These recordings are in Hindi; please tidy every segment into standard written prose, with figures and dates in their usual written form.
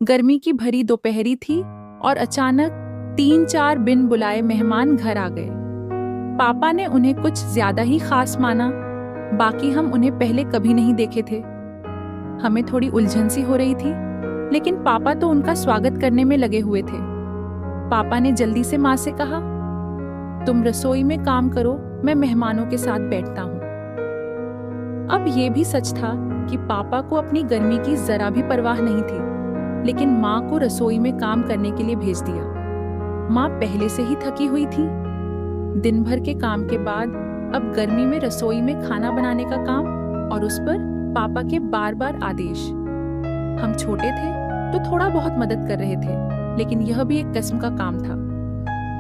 गर्मी की भरी दोपहरी थी और अचानक 3-4 बिन बुलाए मेहमान घर आ गए। पापा ने उन्हें कुछ ज्यादा ही खास माना, बाकी हम उन्हें पहले कभी नहीं देखे थे। हमें थोड़ी उलझन सी हो रही थी, लेकिन पापा तो उनका स्वागत करने में लगे हुए थे। पापा ने जल्दी से माँ से कहा, तुम रसोई में काम करो, मैं मेहमानों के साथ बैठता हूँ। अब ये भी सच था कि पापा को अपनी गर्मी की जरा भी परवाह नहीं थी, लेकिन माँ को रसोई में काम करने के लिए भेज दिया। माँ पहले से ही थकी हुई थी। दिन भर के काम के बाद अब गर्मी में रसोई में खाना बनाने का काम, और उस पर पापा के बार बार आदेश। हम छोटे थे तो थोड़ा बहुत मदद कर रहे थे, लेकिन यह भी एक किस्म का काम था।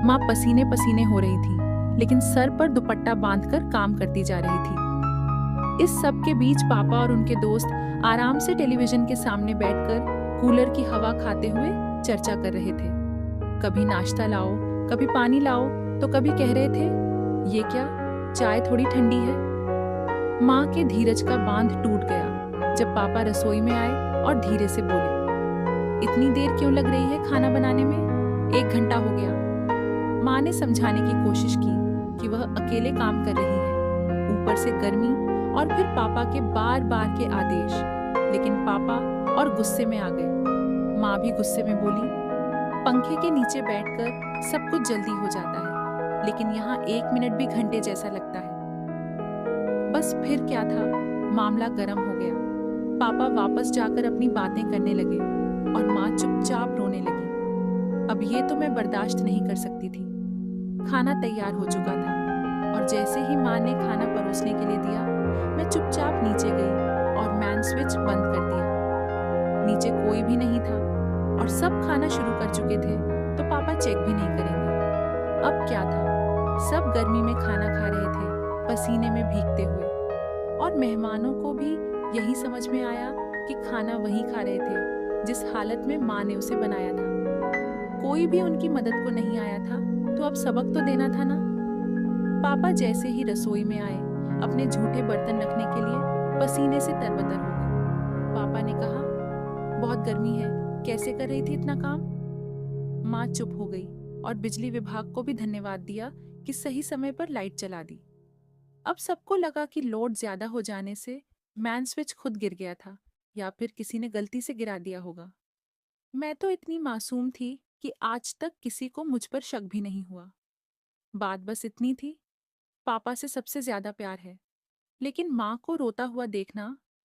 माँ पसीने पसीने हो रही थी, लेकिन सर पर दुपट्टा बांधकर काम करती जा रही थी। इस सब के बीच पापा और उनके दोस्त आराम से टेलीविजन के सामने बैठकर कूलर की हवा खाते हुए चर्चा कर रहे थे। कभी नाश्ता लाओ, कभी पानी लाओ, तो कभी कह रहे थे, ये क्या, चाय थोड़ी ठंडी है। माँ के धीरज का बांध टूट गया जब पापा रसोई में आए और धीरे से बोले, इतनी देर क्यों लग रही है खाना बनाने में? 1 घंटा हो गया। माँ ने समझाने की कोशिश की कि वह अकेले काम कर रही है, ऊपर से गर्मी और फिर पापा के बार बार के आदेश। लेकिन पापा और गुस्से में आ गए। माँ भी गुस्से में बोली, पंखे के नीचे बैठकर सब कुछ जल्दी हो जाता है, लेकिन यहाँ 1 मिनट भी घंटे जैसा लगता है। बस फिर क्या था, मामला गर्म हो गया। पापा वापस जाकर अपनी बातें करने लगे और माँ चुपचाप रोने लगी। अब ये तो मैं बर्दाश्त नहीं कर सकती थी। खाना तैयार हो चुका था और जैसे ही माँ ने खाना परोसने के लिए दिया, मैं चुपचाप नीचे गई और मैन स्विच बंद कर दिया। नीचे कोई भी नहीं था और सब खाना शुरू कर चुके थे, तो पापा चेक भी नहीं करेंगे। अब क्या था, सब गर्मी में खाना खा रहे थे, पसीने में भीगते हुए, और मेहमानों को भी यही समझ में आया कि खाना वही खा रहे थे जिस हालत में माँ ने उसे बनाया था। कोई भी उनकी मदद को नहीं आया था, तो अब सबक तो देना था ना। पापा जैसे ही रसोई में आए, अपने झूठे बर्तन रखने के लिए पसीने से तरबतर हो गए। पापा ने कहा, बहुत गर्मी है, कैसे कर रही थी इतना काम? माँ चुप हो गई और बिजली विभाग को भी धन्यवाद दिया कि सही समय पर लाइट चला दी। अब सबको लगा कि लोड ज्यादा हो जाने से मैन स्विच खुद गिर गया था, या फिर किसी ने गलती से गिरा दिया होगा। मैं तो इतनी मासूम थी कि आज तक किसी को मुझ पर शक भी नहीं हुआ। बात बस इतनी थी, पापा से सबसे ज्यादा प्यार है, लेकिन माँ को रोता हुआ देखना